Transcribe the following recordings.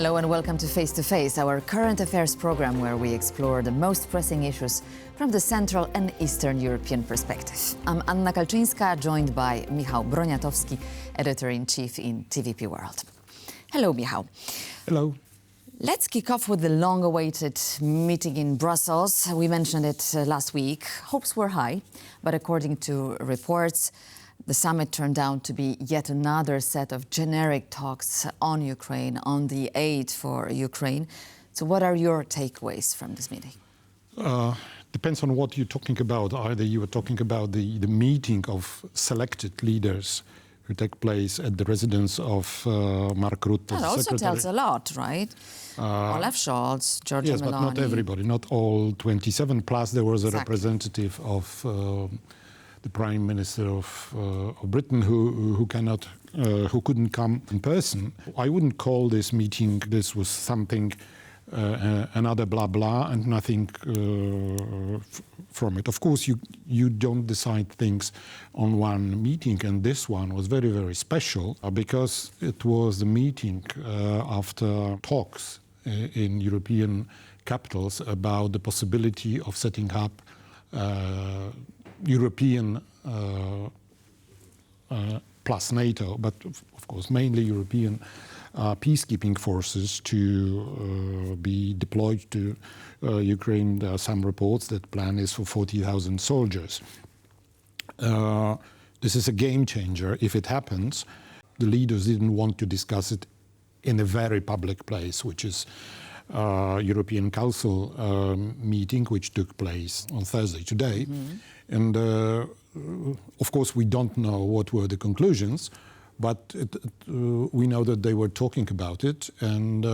Hello and welcome to Face to Face, our current affairs program where we explore the most pressing issues from the Central and Eastern European perspective. I'm Anna Kalczyńska, joined by Michał Broniatowski, Editor-in-Chief in TVP World. Hello, Michał. Hello. Let's kick off with the long-awaited meeting in Brussels. We mentioned it last week. Hopes were high, but according to reports, the summit turned out to be yet another set of generic talks on Ukraine, on the aid for Ukraine. So what are your takeaways from this meeting? Depends on what you're talking about. Either you are talking about the meeting of selected leaders who take place at the residence of Mark Rutte. That also tells a lot, right? Olaf Scholz, Giorgia Yes, Meloni. but not everybody, not all 27. Plus there was a representative of the Prime Minister of Britain who couldn't come in person. I wouldn't call this meeting, this was something, another blah blah and nothing from it. Of course, you don't decide things on one meeting, and this one was very, very special because it was the meeting after talks in European capitals about the possibility of setting up European plus NATO, but of course mainly European peacekeeping forces to be deployed to Ukraine. There are some reports that the plan is for 40,000 soldiers. This is a game changer if it happens. The leaders didn't want to discuss it in a very public place, which is European Council meeting, which took place on Thursday today. Mm-hmm. And of course, we don't know what were the conclusions, but we know that they were talking about it. And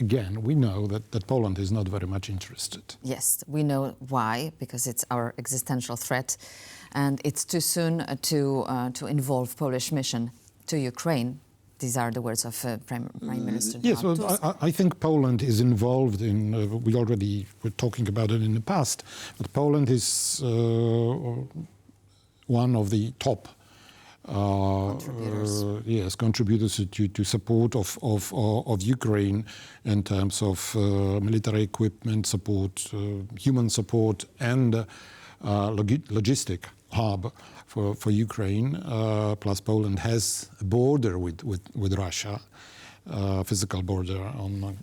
again, we know that Poland is not very much interested. Yes, we know why, because it's our existential threat. And it's too soon to involve Polish mission to Ukraine. These are the words of Prime Minister. Yes, well, I think Poland is involved in, we already were talking about it in the past, but Poland is one of the top contributors to support of Ukraine in terms of military equipment support, human support, and logistic hub for Ukraine. Plus Poland has a border with Russia, physical border on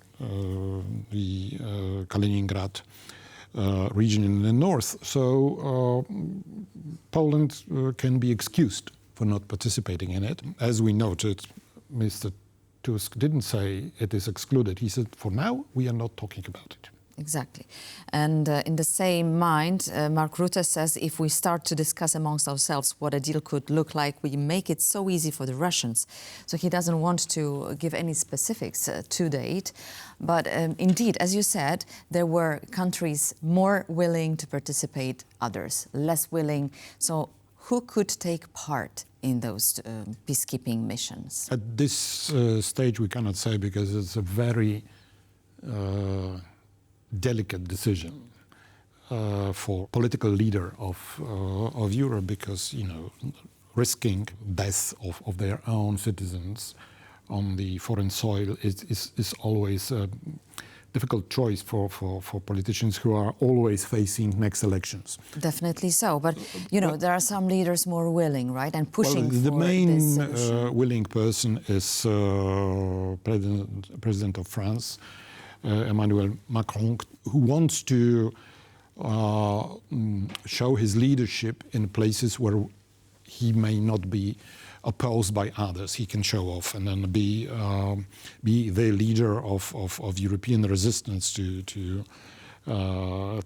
the Kaliningrad region in the north. So Poland can be excused for not participating in it. As we noted, Mr. Tusk didn't say it is excluded. He said, for now, we are not talking about it. Exactly. And in the same mind, Mark Rutte says if we start to discuss amongst ourselves what a deal could look like, we make it so easy for the Russians. So he doesn't want to give any specifics to date. But indeed, as you said, there were countries more willing to participate, others less willing. So who could take part in those peacekeeping missions? At this stage, we cannot say because it's a very delicate decision for political leader of Europe, because risking death of their own citizens on the foreign soil is always a difficult choice for politicians who are always facing next elections. Definitely so, but there are some leaders more willing, right, and pushing the for main this solution. Willing person is President of France, Emmanuel Macron, who wants to show his leadership in places where he may not be opposed by others. He can show off and then be the leader of European resistance to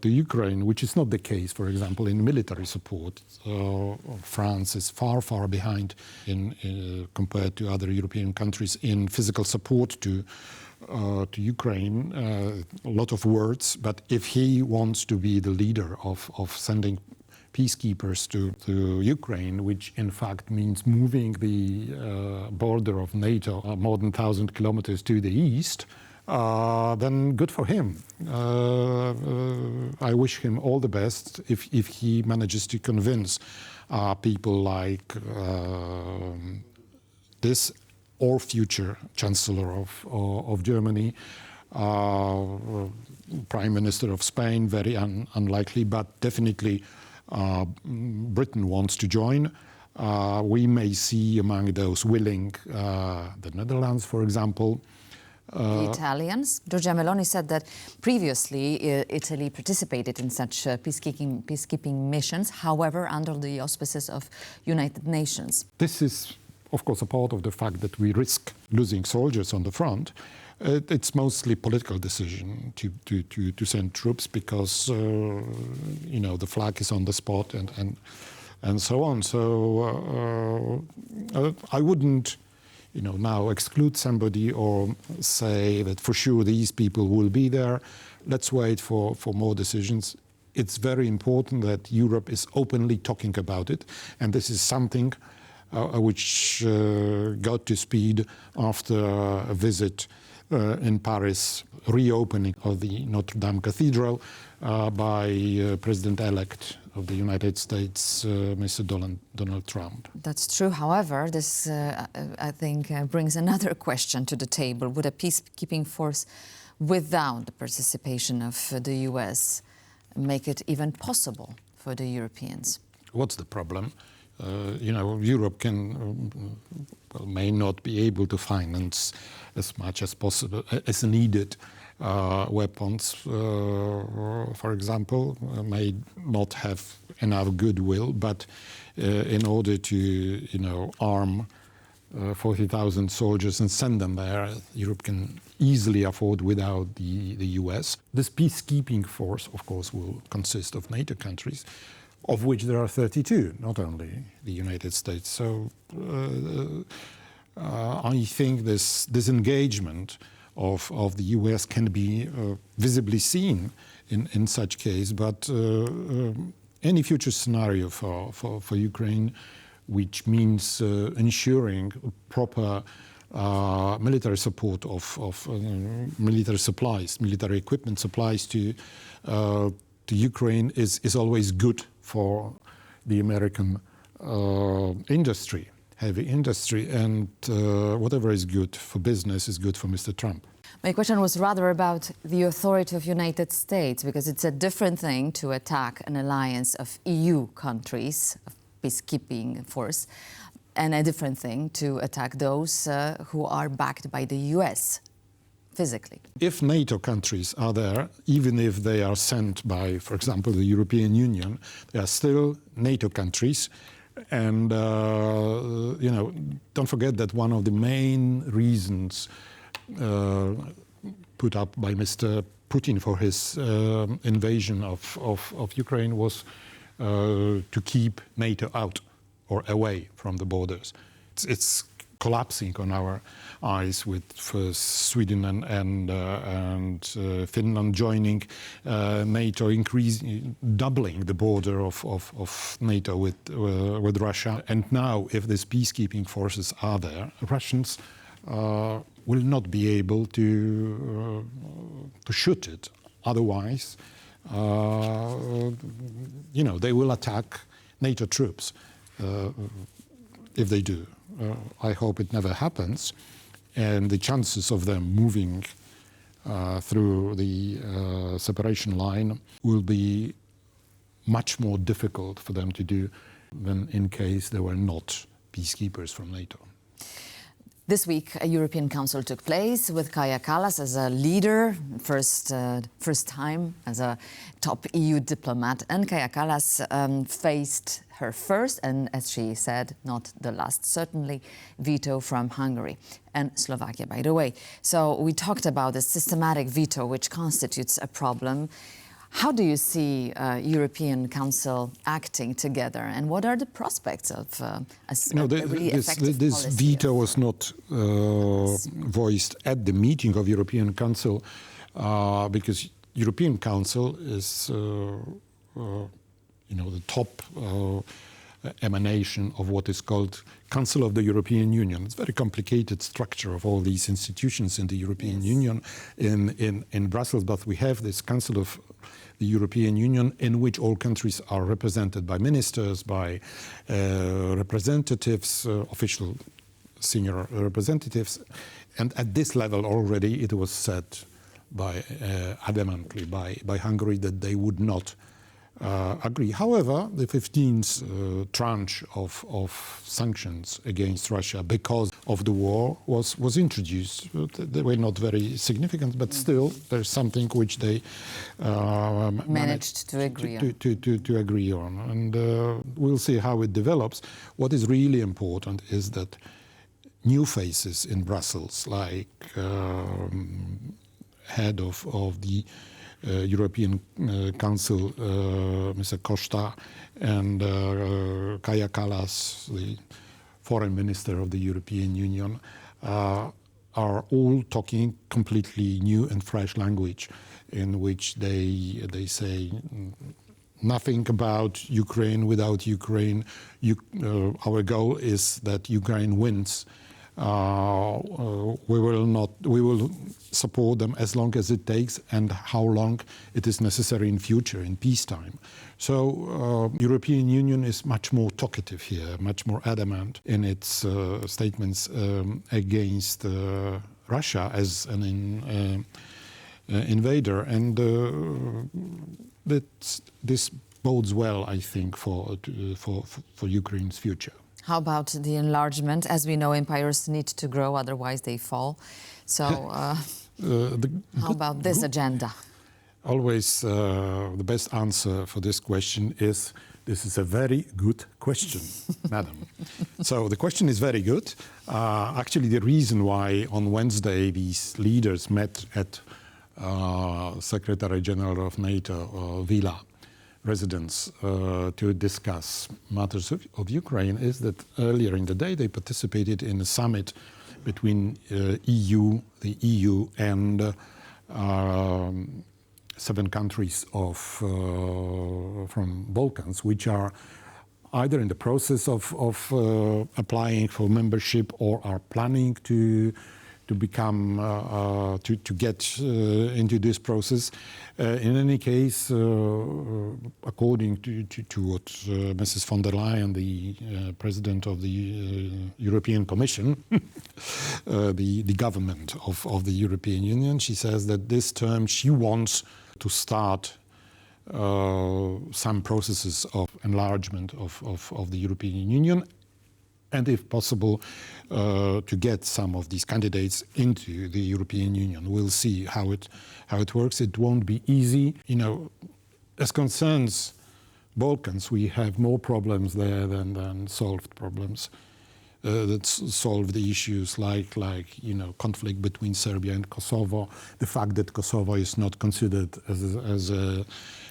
Ukraine, which is not the case, for example, in military support. France is far behind compared to other European countries in physical support to Ukraine. A lot of words, but if he wants to be the leader of sending peacekeepers to Ukraine, which in fact means moving the border of NATO more than 1,000 kilometers to the east, then good for him. I wish him all the best if he manages to convince people like this or future Chancellor of Germany. Prime Minister of Spain, very unlikely, but definitely Britain wants to join. We may see among those willing the Netherlands, for example. The Italians. Giorgia Meloni said that previously Italy participated in such peacekeeping missions, however, under the auspices of United Nations. This is, of course, a part of the fact that we risk losing soldiers on the front. It's mostly political decision to send troops because the flag is on the spot and so on. So I wouldn't now exclude somebody or say that for sure these people will be there. Let's wait for more decisions. It's very important that Europe is openly talking about it, and this is something which got to speed after a visit in Paris, reopening of the Notre Dame Cathedral by President-elect of the United States, Mr. Donald Trump. That's true. However, this, I think, brings another question to the table. Would a peacekeeping force without the participation of the US make it even possible for the Europeans? What's the problem? Europe may not be able to finance as much as possible, as needed, weapons, for example, may not have enough goodwill, but in order to, arm 40,000 soldiers and send them there, Europe can easily afford without the US. This peacekeeping force, of course, will consist of NATO countries, of which there are 32, not only the United States. So I think this disengagement of the US can be visibly seen in such case, but any future scenario for Ukraine, which means ensuring proper military support of military supplies, military equipment supplies to Ukraine is always good for the American industry, heavy industry, and whatever is good for business is good for Mr. Trump. My question was rather about the authority of United States, because it's a different thing to attack an alliance of EU countries, of peacekeeping force, and a different thing to attack those who are backed by the US physically. If NATO countries are there, even if they are sent by, for example, the European Union, they are still NATO countries. And, don't forget that one of the main reasons put up by Mr. Putin for his invasion of Ukraine was to keep NATO out or away from the borders. It's collapsing on our eyes with first Sweden and Finland joining NATO, doubling the border of NATO with Russia. And now, if these peacekeeping forces are there, Russians will not be able to shoot it. Otherwise, they will attack NATO troops if they do. I hope it never happens, and the chances of them moving through the separation line will be much more difficult for them to do than in case they were not peacekeepers from NATO. This week, a European Council took place with Kaja Kallas as a leader, first time as a top EU diplomat. And Kaja Kallas faced her first, and as she said, not the last, certainly, veto from Hungary and Slovakia, by the way. So we talked about the systematic veto, which constitutes a problem. How do you see European Council acting together, and what are the prospects of a really effective this policy? veto was not voiced at the meeting of European Council because European Council is the top emanation of what is called Council of the European Union. It's a very complicated structure of all these institutions in the European Union in Brussels, but we have this Council of the European Union in which all countries are represented by ministers, by representatives, official senior representatives. And at this level already it was said adamantly by Hungary that they would not agree. However, the 15th tranche of sanctions against Russia because of the war was introduced. They were not very significant, but still there's something which they managed to agree on. To agree on. And we'll see how it develops. What is really important is that new faces in Brussels, like head of the European Council, Mr. Costa, and Kaja Kallas, the foreign minister of the European Union, are all talking completely new and fresh language, in which they say nothing about Ukraine without Ukraine. Our goal is that Ukraine wins. We will support them as long as it takes and how long it is necessary in future, in peacetime. So European Union is much more talkative here, much more adamant in its statements against Russia as an invader, and this bodes well, I think, for Ukraine's future. How about the enlargement? As we know, empires need to grow, otherwise they fall. So how about this agenda? Always the best answer for this question is, this is a very good question, madam. So the question is very good. Actually, the reason why on Wednesday these leaders met at Secretary General of NATO, Villa residence, to discuss matters of Ukraine is that earlier in the day they participated in a summit between the EU and 7 countries from Balkans, which are either in the process of applying for membership or are planning to become to get into this process. In any case, according to what Mrs. von der Leyen, the President of the European Commission, the government of the European Union, she says that this term she wants to start some processes of enlargement of the European Union, and if possible, to get some of these candidates into the European Union. We'll see how it works. It won't be easy. You know, as concerns Balkans, we have more problems there than solved problems. That solve the issues like conflict between Serbia and Kosovo, the fact that Kosovo is not considered as a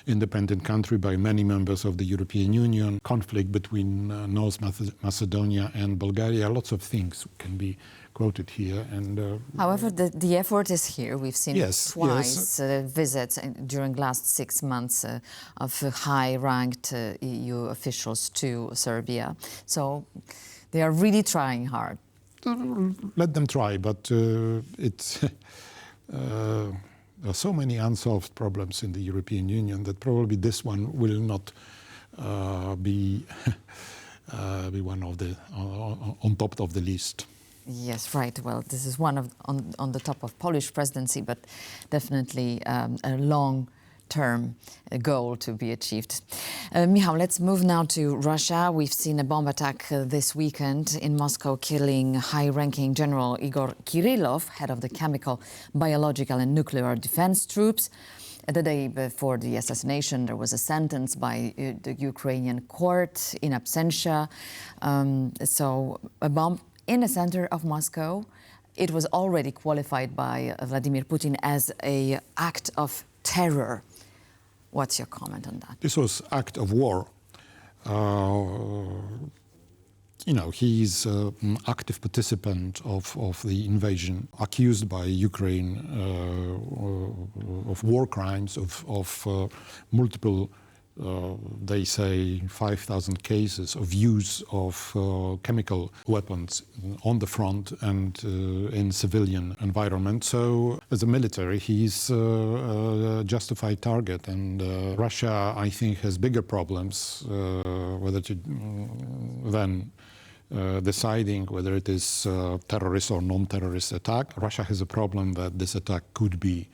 independent country by many members of the European Union, conflict between North Macedonia and Bulgaria. Lots of things can be quoted here. And however, the effort is here. We've seen twice visits during last 6 months of high-ranked EU officials to Serbia. So they are really trying hard. Let them try, but there are so many unsolved problems in the European Union that probably this one will not be one of the on top of the list. Yes, right. Well, this is one of on the top of Polish presidency, but definitely a long-term goal to be achieved. Michał, let's move now to Russia. We've seen a bomb attack this weekend in Moscow, killing high-ranking General Igor Kirillov, head of the chemical, biological and nuclear defense troops. The day before the assassination, there was a sentence by the Ukrainian court in absentia. So a bomb in the center of Moscow. It was already qualified by Vladimir Putin as an act of terror. What's your comment on that? This was act of war. He's an active participant of the invasion, accused by Ukraine of war crimes, of multiple, they say, 5,000 cases of use of chemical weapons on the front and in civilian environment. So as a military, he's a justified target. And Russia, I think, has bigger problems than deciding whether it is terrorist or non-terrorist attack. Russia has a problem that this attack could be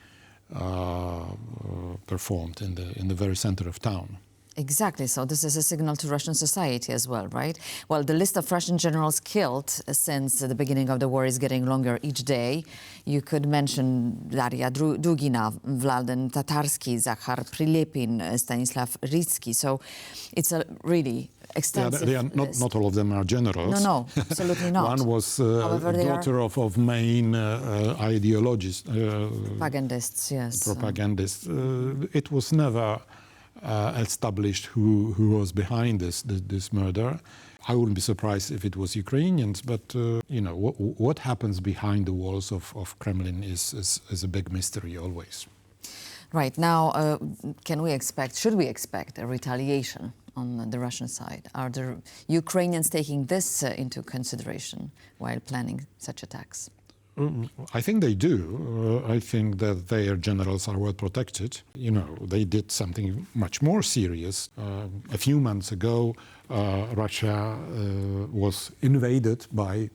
performed in the very center of town. Exactly. So this is a signal to Russian society as well, right? Well, the list of Russian generals killed since the beginning of the war is getting longer each day. You could mention Daria Dugina, Vladan Tatarski, Zachar Prilepin, Stanislav Ritsky. So it's a really extensive list. Not all of them are generals. No, absolutely not. One was a daughter of main ideologists. Propagandists, yes. Propagandists. It was never established who was behind this murder. I wouldn't be surprised if it was Ukrainians, but what happens behind the walls of Kremlin is a big mystery always. Right. Now, should we expect a retaliation on the Russian side? Are the Ukrainians taking this into consideration while planning such attacks? I think they do. I think that their generals are well protected. They did something much more serious. A few months ago, Russia was invaded by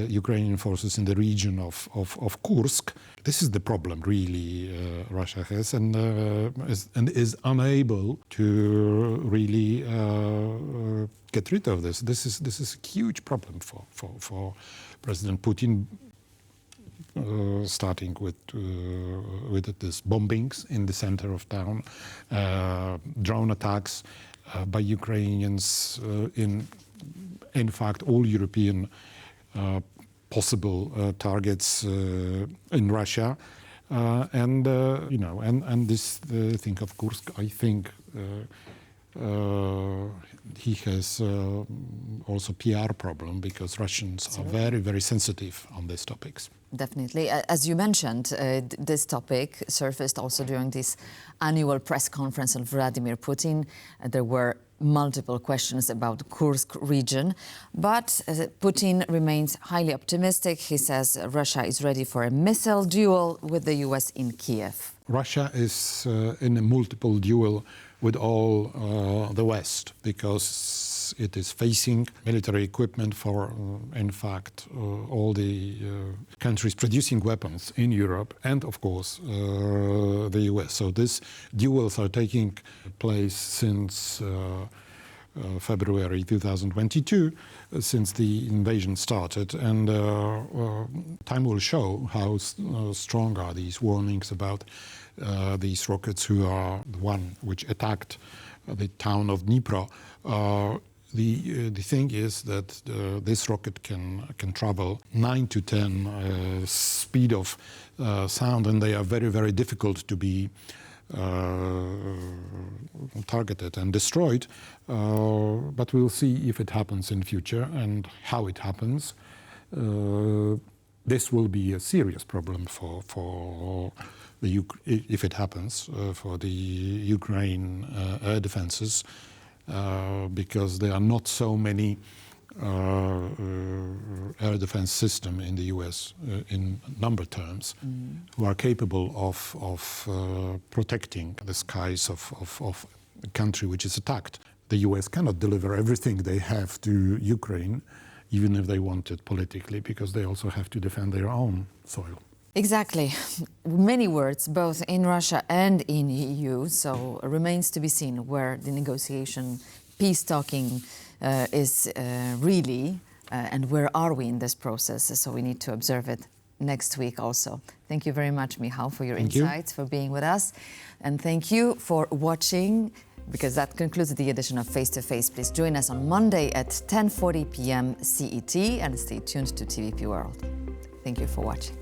Ukrainian forces in the region of Kursk. This is the problem, really, Russia has, and is unable to really get rid of this. This is a huge problem for President Putin, starting with these bombings in the center of town, drone attacks by Ukrainians in fact, all European possible targets in Russia, and this thing of Kursk, I think. He has also PR problem because Russians are very, very sensitive on these topics. Definitely. As you mentioned, this topic surfaced also during this annual press conference of Vladimir Putin. There were multiple questions about the Kursk region, but Putin remains highly optimistic. He says Russia is ready for a missile duel with the US in Kiev. Russia is in a multiple duel with all the West because it is facing military equipment for, in fact, all the countries producing weapons in Europe and, of course, the US. So these duels are taking place since February 2022, since the invasion started, and time will show how strong are these warnings about these rockets, who are the one which attacked the town of Dnipro. The thing is that this rocket can travel 9 to 10 speed of sound, and they are very, very difficult to be targeted and destroyed. But we'll see if it happens in future and how it happens. This will be a serious problem for if it happens, for the Ukraine air defenses, because there are not so many air defense system in the US in number terms who are capable of protecting the skies of a country which is attacked. The US cannot deliver everything they have to Ukraine, even if they want it politically, because they also have to defend their own soil. Exactly. Many words, both in Russia and in EU, so it remains to be seen where the negotiation, peace talking is really, and where are we in this process. So we need to observe it next week also. Thank you very much, Michał, for your insights, for being with us. And thank you for watching, because that concludes the edition of Face to Face. Please join us on Monday at 10:40 p.m. CET and stay tuned to TVP World. Thank you for watching.